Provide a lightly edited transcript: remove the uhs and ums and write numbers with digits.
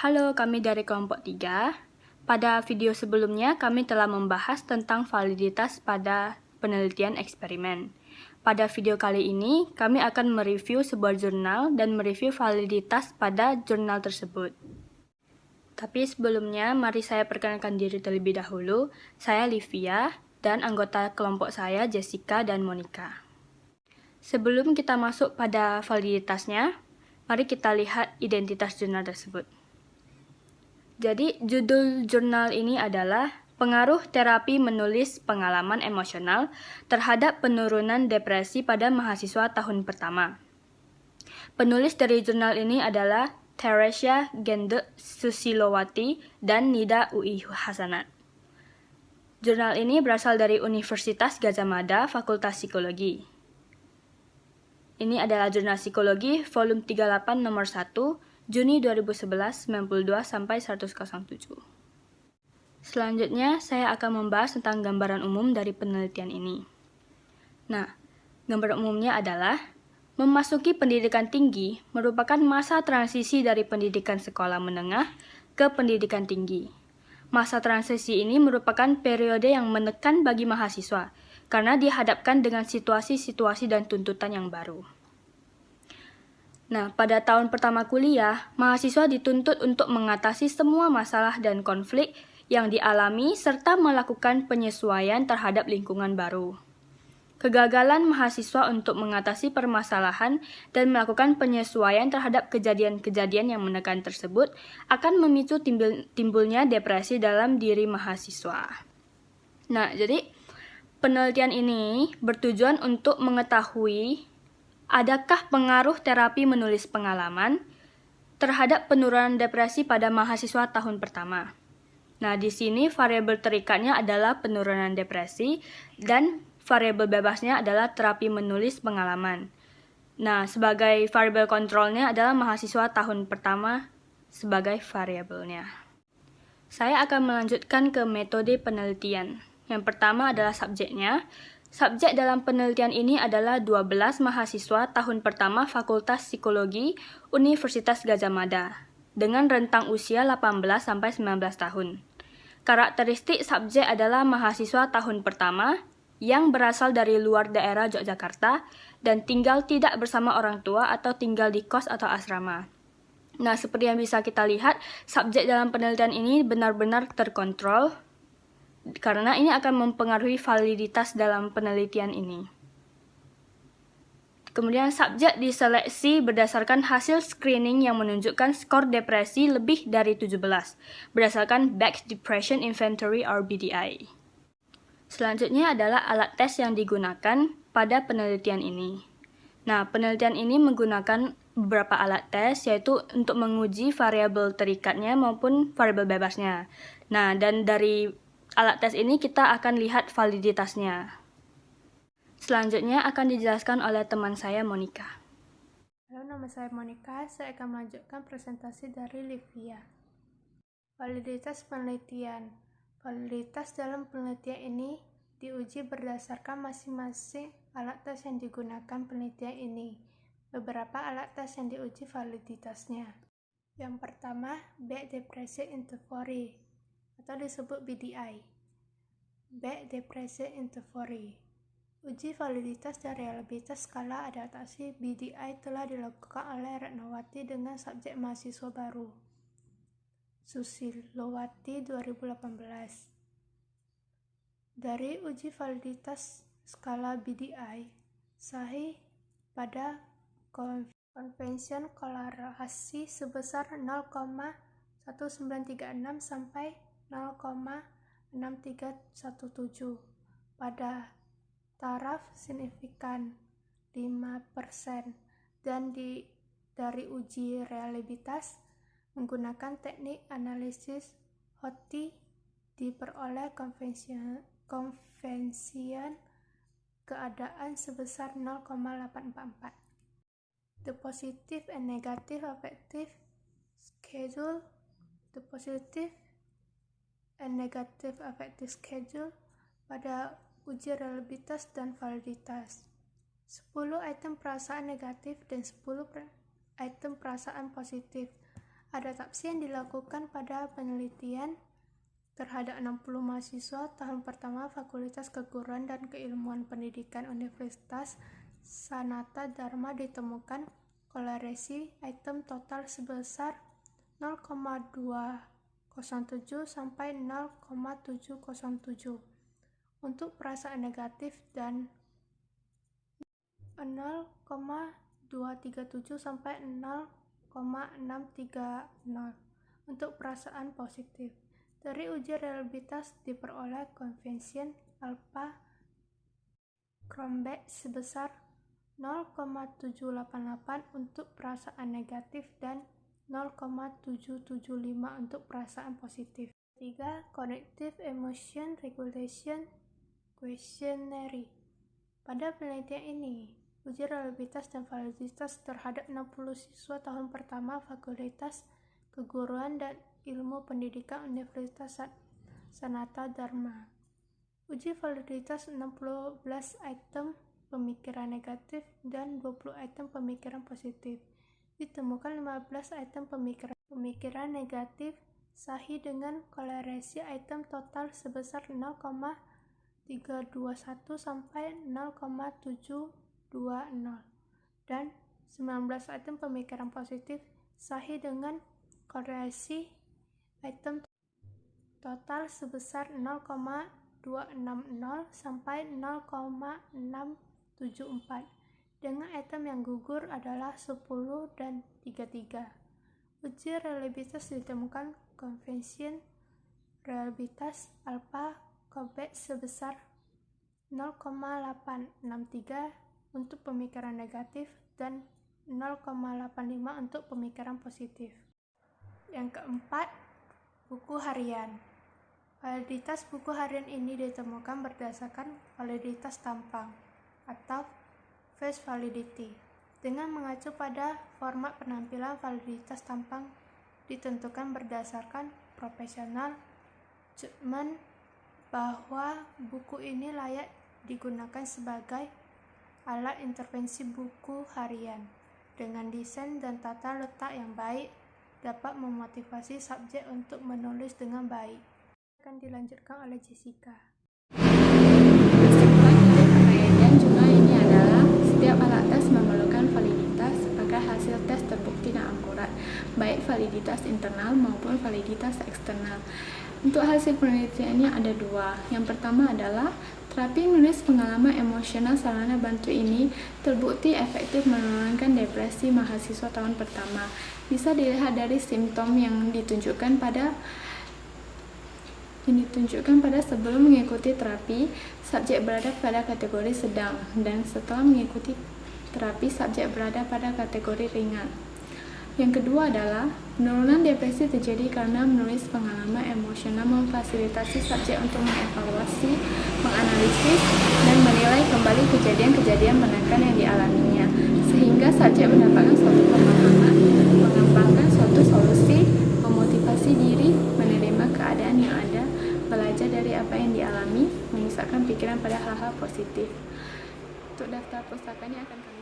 Halo, kami dari kelompok 3. Pada video sebelumnya, kami telah membahas tentang validitas pada penelitian eksperimen. Pada video kali ini, kami akan mereview sebuah jurnal dan mereview validitas pada jurnal tersebut. Tapi sebelumnya, mari saya perkenalkan diri terlebih dahulu. Saya Livia, dan anggota kelompok saya Jessica dan Monica. Sebelum kita masuk pada validitasnya, mari kita lihat identitas jurnal tersebut. Jadi, judul jurnal ini adalah Pengaruh Terapi Menulis Pengalaman Emosional Terhadap Penurunan Depresi pada Mahasiswa Tahun Pertama. Penulis dari jurnal ini adalah Teresia Gende Susilowati dan Nida UI Hasanat. Jurnal ini berasal dari Universitas Gadjah Mada, Fakultas Psikologi. Ini adalah Jurnal Psikologi, volume 38 nomor 1, Juni 2011, 92 sampai 107. Selanjutnya, saya akan membahas tentang gambaran umum dari penelitian ini. Nah, gambaran umumnya adalah memasuki pendidikan tinggi merupakan masa transisi dari pendidikan sekolah menengah ke pendidikan tinggi. Masa transisi ini merupakan periode yang menekan bagi mahasiswa karena dihadapkan dengan situasi-situasi dan tuntutan yang baru. Nah, pada tahun pertama kuliah, mahasiswa dituntut untuk mengatasi semua masalah dan konflik yang dialami serta melakukan penyesuaian terhadap lingkungan baru. Kegagalan mahasiswa untuk mengatasi permasalahan dan melakukan penyesuaian terhadap kejadian-kejadian yang menekan tersebut akan memicu timbulnya depresi dalam diri mahasiswa. Nah, jadi penelitian ini bertujuan untuk mengetahui adakah pengaruh terapi menulis pengalaman terhadap penurunan depresi pada mahasiswa tahun pertama. Nah, di sini variabel terikatnya adalah penurunan depresi dan variabel bebasnya adalah terapi menulis pengalaman. Nah, sebagai variabel kontrolnya adalah mahasiswa tahun pertama sebagai variabelnya. Saya akan melanjutkan ke metode penelitian. Yang pertama adalah subjeknya. Subjek dalam penelitian ini adalah 12 mahasiswa tahun pertama Fakultas Psikologi Universitas Gadjah Mada dengan rentang usia 18 sampai 19 tahun. Karakteristik subjek adalah mahasiswa tahun pertama yang berasal dari luar daerah Yogyakarta dan tinggal tidak bersama orang tua atau tinggal di kos atau asrama. Nah, seperti yang bisa kita lihat, subjek dalam penelitian ini benar-benar terkontrol karena ini akan mempengaruhi validitas dalam penelitian ini. Kemudian subjek diseleksi berdasarkan hasil screening yang menunjukkan skor depresi lebih dari 17 berdasarkan Beck Depression Inventory or BDI. Selanjutnya adalah alat tes yang digunakan pada penelitian ini. Nah, penelitian ini menggunakan beberapa alat tes, yaitu untuk menguji variabel terikatnya maupun variabel bebasnya. Nah, dan dari alat tes ini kita akan lihat validitasnya. Selanjutnya akan dijelaskan oleh teman saya, Monica. Halo, nama saya Monica. Saya akan melanjutkan presentasi dari Livia. Validitas penelitian. Validitas dalam penelitian ini diuji berdasarkan masing-masing alat tes yang digunakan penelitian ini. Beberapa alat tes yang diuji validitasnya. Yang pertama, Beck Depression Inventory atau disebut BDI. Beck Depression Inventory. Uji validitas dan reliabilitas skala adaptasi BDI telah dilakukan oleh Ratnawati dengan subjek mahasiswa baru, Susilowati 2018. Dari uji validitas skala BDI, sahih pada konvensi korelasi sebesar 0,1936 sampai 0,6317 pada taraf signifikan 5% dan dari uji reliabilitas menggunakan teknik analisis Hoti diperoleh konvensian keadaan sebesar 0,844. The positive and negative affective schedule. The positive and negative affective schedule pada uji reliabilitas dan validitas. 10 item perasaan negatif dan 10 item perasaan positif Adaptasi yang dilakukan pada penelitian terhadap 60 mahasiswa tahun pertama Fakultas Keguruan dan Keilmuan Pendidikan Universitas Sanata Dharma ditemukan kolerasi item total sebesar 0,207 sampai 0,707 untuk perasaan negatif dan 0,237 sampai 0,630 untuk perasaan positif. Dari uji reliabilitas diperoleh koefisien alpha Cronbach sebesar 0,788 untuk perasaan negatif dan 0,775 untuk perasaan positif. 3. Cognitive Emotion Regulation Questionnaire. Pada penelitian ini, uji reliabilitas dan validitas terhadap 60 siswa tahun pertama Fakultas Keguruan dan Ilmu Pendidikan Universitas Sanata Dharma. Uji validitas 16 item pemikiran negatif dan 20 item pemikiran positif. Ditemukan 15 item pemikiran negatif sahih dengan kolerasi item total sebesar 0,321 sampai 0,720 dan 19 item pemikiran positif sahih dengan kolerasi item total sebesar 0,260 sampai 0,674 dengan item yang gugur adalah 10 dan 33. Uji reliabilitas ditemukan koefisien reliabilitas alpha Cronbach sebesar 0,863 untuk pemikiran negatif dan 0,85 untuk pemikiran positif. Yang keempat, buku harian. Validitas buku harian ini ditemukan berdasarkan validitas tampang atau face validity. Dengan mengacu pada format penampilan, validitas tampang ditentukan berdasarkan profesional judgment bahwa buku ini layak digunakan sebagai alat intervensi buku harian. Dengan desain dan tata letak yang baik, dapat memotivasi subjek untuk menulis dengan baik. Akan dilanjutkan oleh Jessica. Kesimpulan dari penelitian jurnal ini adalah setiap alat tes memerlukan validitas agar hasil tes terbukti dan akurat, baik validitas internal maupun validitas eksternal. Untuk hasil penelitiannya ada dua. Yang pertama adalah terapi menulis pengalaman emosional sarana bantu ini terbukti efektif menurunkan depresi mahasiswa tahun pertama. Bisa dilihat dari simptom yang ditunjukkan pada sebelum mengikuti terapi, subjek berada pada kategori sedang, dan setelah mengikuti terapi, subjek berada pada kategori ringan. Yang kedua adalah penurunan depresi terjadi karena menulis pengalaman emosional memfasilitasi subjek untuk mengevaluasi, menganalisis, dan menilai kembali kejadian-kejadian menyenangkan yang dialaminya, sehingga subjek mendapatkan suatu pemahaman, mengembangkan suatu solusi, memotivasi diri, menerima keadaan yang ada, belajar dari apa yang dialami, memisahkan pikiran pada hal-hal positif. Untuk daftar pustakanya akan kami